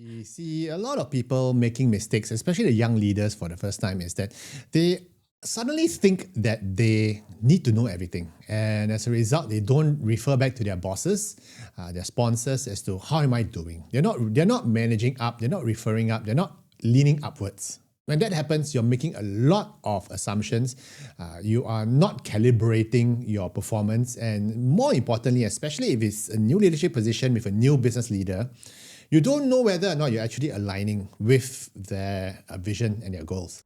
We see a lot of people making mistakes, especially the young leaders for the first time, is that they suddenly think that they need to know everything. And as a result, they don't refer back to their bosses, their sponsors as to how am I doing. They're not managing up, they're not referring up, they're not leaning upwards. When that happens, you're making a lot of assumptions. You are not calibrating your performance. And more importantly, especially if it's a new leadership position with a new business leader, you don't know whether or not you're actually aligning with their vision and their goals.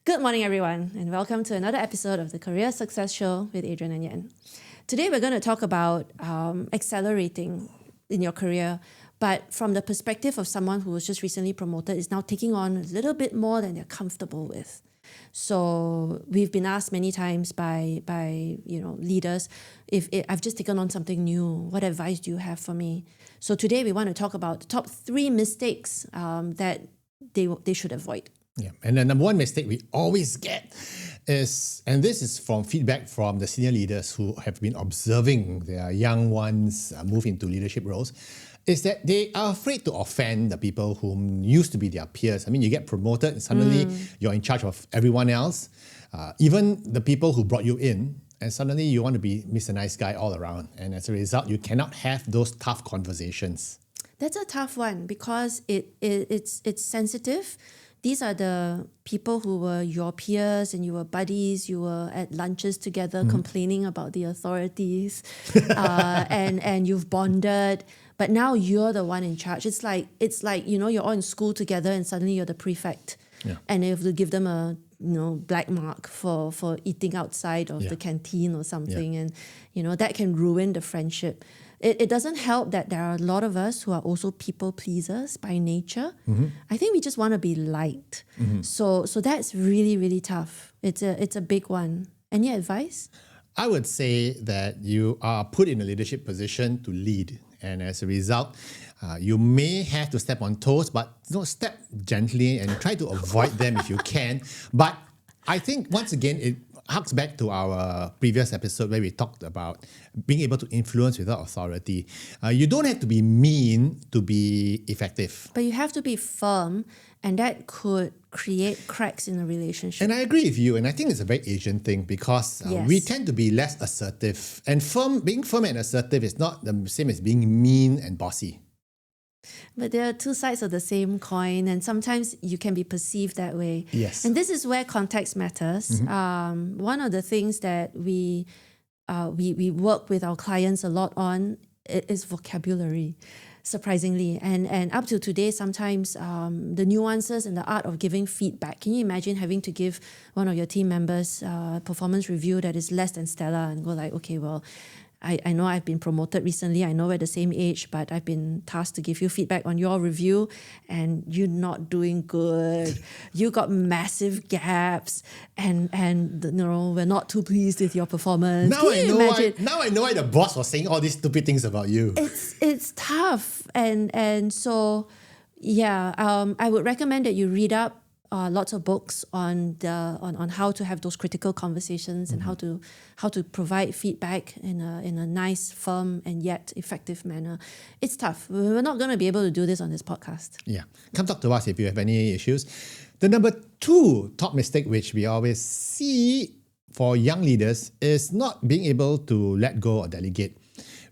Good morning, everyone, and welcome to another episode of the Career Success Show with Adrian and Yen. Today, we're going to talk about accelerating in your career, but from the perspective of someone who was just recently promoted, is now taking on a little bit more than they're comfortable with. So we've been asked many times by leaders, if I've just taken on something new, what advice do you have for me? So today we want to talk about the top 3 mistakes that they should avoid. Yeah, and the number one mistake we always get is, and this is from feedback from the senior leaders who have been observing their young ones move into leadership roles, is that they are afraid to offend the people whom used to be their peers. I mean, you get promoted and suddenly you're in charge of everyone else, even the people who brought you in, and suddenly you want to be Mr. Nice Guy all around. And as a result, you cannot have those tough conversations. That's a tough one because it's sensitive. These are the people who were your peers and you were buddies, you were at lunches together complaining about the authorities and you've bonded, but now you're the one in charge. It's like you're all in school together and suddenly you're the prefect. Yeah. And you have to give them a black mark for eating outside of the canteen or something. Yeah. And that can ruin the friendship. It doesn't help that there are a lot of us who are also people pleasers by nature. I think we just want to be liked. So that's really, really tough. It's a big one. Any advice? I would say that you are put in a leadership position to lead. And as a result, you may have to step on toes, but step gently and try to avoid them if you can. But I think once again, it harks back to our previous episode where we talked about being able to influence without authority. You don't have to be mean to be effective. But you have to be firm, and that could create cracks in a relationship. And I agree with you, and I think it's a very Asian thing because we tend to be less assertive. And being firm and assertive is not the same as being mean and bossy. But there are two sides of the same coin, and sometimes you can be perceived that way. Yes. And this is where context matters. One of the things that we work with our clients a lot on is vocabulary, surprisingly. And up to today, sometimes the nuances and the art of giving feedback. Can you imagine having to give one of your team members a performance review that is less than stellar and go like, okay, well, I know I've been promoted recently. I know we're the same age, but I've been tasked to give you feedback on your review and you're not doing good. You got massive gaps and we're not too pleased with your performance. Now I know why the boss was saying all these stupid things about you. It's tough. And so, I would recommend that you read up lots of books on how to have those critical conversations and how to provide feedback in a nice, firm and yet effective manner. It's tough. We're not going to be able to do this on this podcast. Yeah, come talk to us if you have any issues. The number 2 top mistake which we always see for young leaders is not being able to let go or delegate,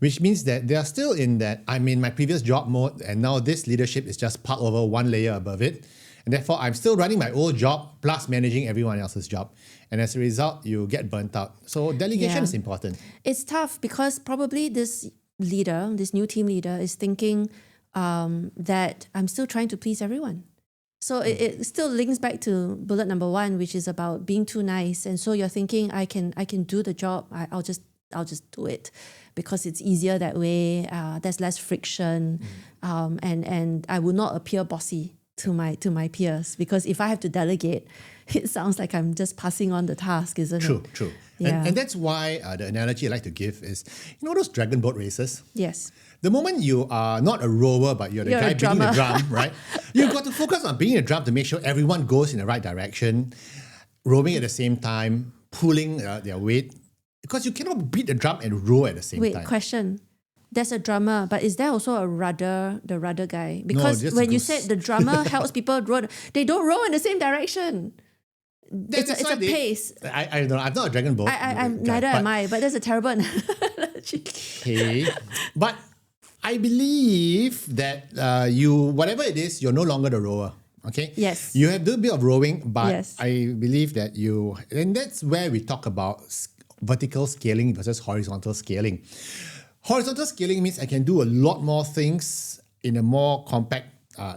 which means that they are still in that I'm in my previous job mode and now this leadership is just parked over one layer above it. And therefore, I'm still running my old job plus managing everyone else's job. And as a result, you get burnt out. So delegation is important. It's tough because probably this new team leader is thinking that I'm still trying to please everyone. So it still links back to bullet number 1, which is about being too nice. And so you're thinking, I can do the job. I'll just do it because it's easier that way. There's less friction, and I will not appear bossy to my peers, because if I have to delegate, it sounds like I'm just passing on the task, isn't it? True. Yeah. And that's why the analogy I like to give is, those dragon boat races? Yes. The moment you are not a rower, but you're the guy beating the drum, right? You've got to focus on beating the drum to make sure everyone goes in the right direction, rowing at the same time, pulling their weight, because you cannot beat the drum and row at the same time. Wait, question. There's a drummer, but is there also the rudder guy? Because just when you goes- said the drummer helps people row, they don't row in the same direction. That's It's a why pace. I don't know. I'm not a dragon boat. I'm guy, neither but- am I, but that's a terrible analogy. Okay, but I believe that whatever it is, you're no longer the rower. Okay. Yes. You have to do a bit of rowing, but Yes. I believe that and that's where we talk about vertical scaling versus horizontal scaling. Horizontal scaling means I can do a lot more things in a more compact,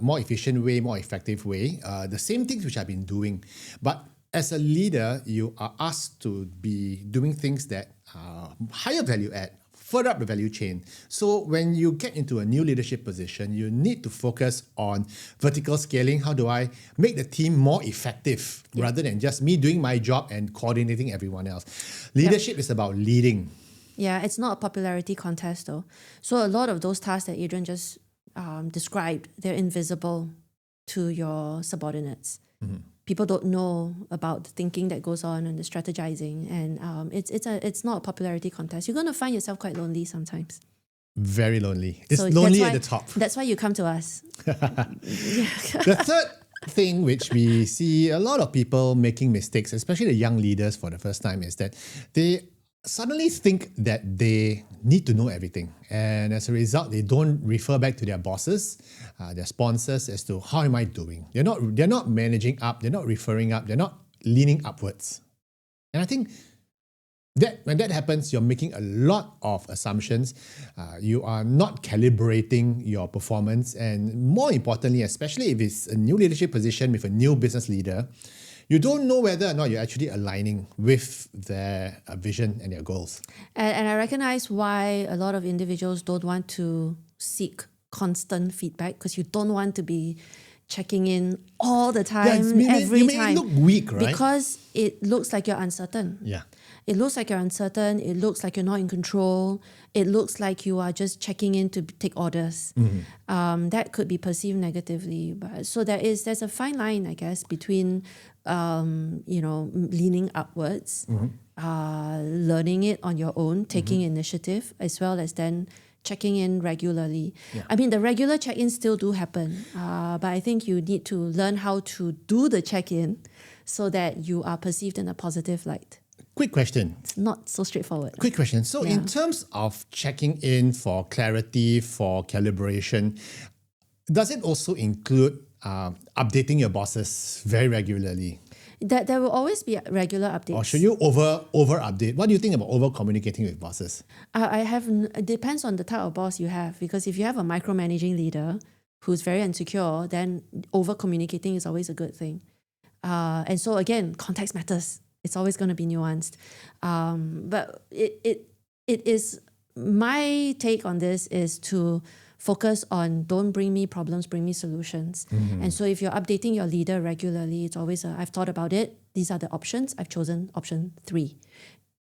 more efficient way, more effective way. The same things which I've been doing, but as a leader, you are asked to be doing things that are higher value add, further up the value chain. So when you get into a new leadership position, you need to focus on vertical scaling. How do I make the team more effective rather than just me doing my job and coordinating everyone else? Leadership is about leading. Yeah, it's not a popularity contest though. So a lot of those tasks that Adrian just described, they're invisible to your subordinates. People don't know about the thinking that goes on and the strategizing, and it's not a popularity contest. You're going to find yourself quite lonely sometimes. Very lonely. It's So lonely that's at why- the top. That's why you come to us. The third thing which we see a lot of people making mistakes, especially the young leaders for the first time, is that they suddenly think that they need to know everything. And as a result, they don't refer back to their bosses, their sponsors as to how am I doing. They're not managing up, they're not referring up, they're not leaning upwards. And I think that when that happens, you're making a lot of assumptions. You are not calibrating your performance. And more importantly, especially if it's a new leadership position with a new business leader, you don't know whether or not you're actually aligning with their vision and their goals. And I recognize why a lot of individuals don't want to seek constant feedback, because you don't want to be checking in all the time, every you may time. look weak, right? Because it looks like you're uncertain. Yeah. It looks like you're uncertain. It looks like you're not in control. It looks like you are just checking in to take orders. That could be perceived negatively. But so there's a fine line, I guess, between leaning upwards, learning it on your own, taking initiative, as well as then checking in regularly. Yeah. I mean, the regular check-ins still do happen, but I think you need to learn how to do the check-in so that you are perceived in a positive light. Quick question. It's not so straightforward. Quick question. So Yeah. in terms of checking in for clarity, for calibration, does it also include updating your bosses very regularly? There will always be regular updates. Or should you over update? What do you think about over communicating with bosses? It depends on the type of boss you have, because if you have a micromanaging leader who's very insecure, then over communicating is always a good thing. And so again, context matters. It's always going to be nuanced. But it is, my take on this is to focus on don't bring me problems, bring me solutions. And so if you're updating your leader regularly, it's always I've thought about it. These are the options. I've chosen option 3.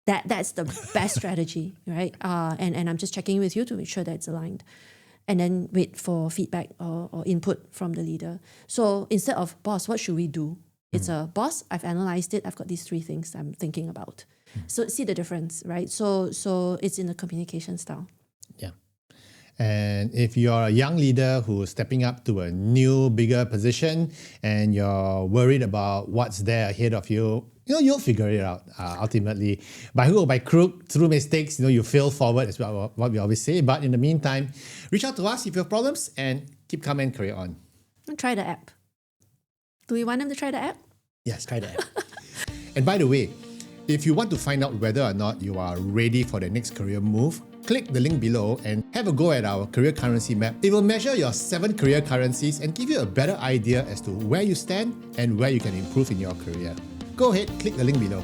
That's the best strategy, right? And I'm just checking with you to make sure that it's aligned. And then wait for feedback or input from the leader. So instead of, boss, what should we do? It's a, boss, I've analyzed it. I've got these 3 things I'm thinking about. So see the difference, right? So it's in the communication style. Yeah. And if you're a young leader who's stepping up to a new, bigger position and you're worried about what's there ahead of you, you'll figure it out ultimately. By hook or by crook, through mistakes, you fail forward is what we always say. But in the meantime, reach out to us if you have problems and keep calm and carry on. And try the app. Do we want them to try the app? Yes, try that. And by the way, if you want to find out whether or not you are ready for the next career move, click the link below and have a go at our career currency map. It will measure your 7 career currencies and give you a better idea as to where you stand and where you can improve in your career. Go ahead, click the link below.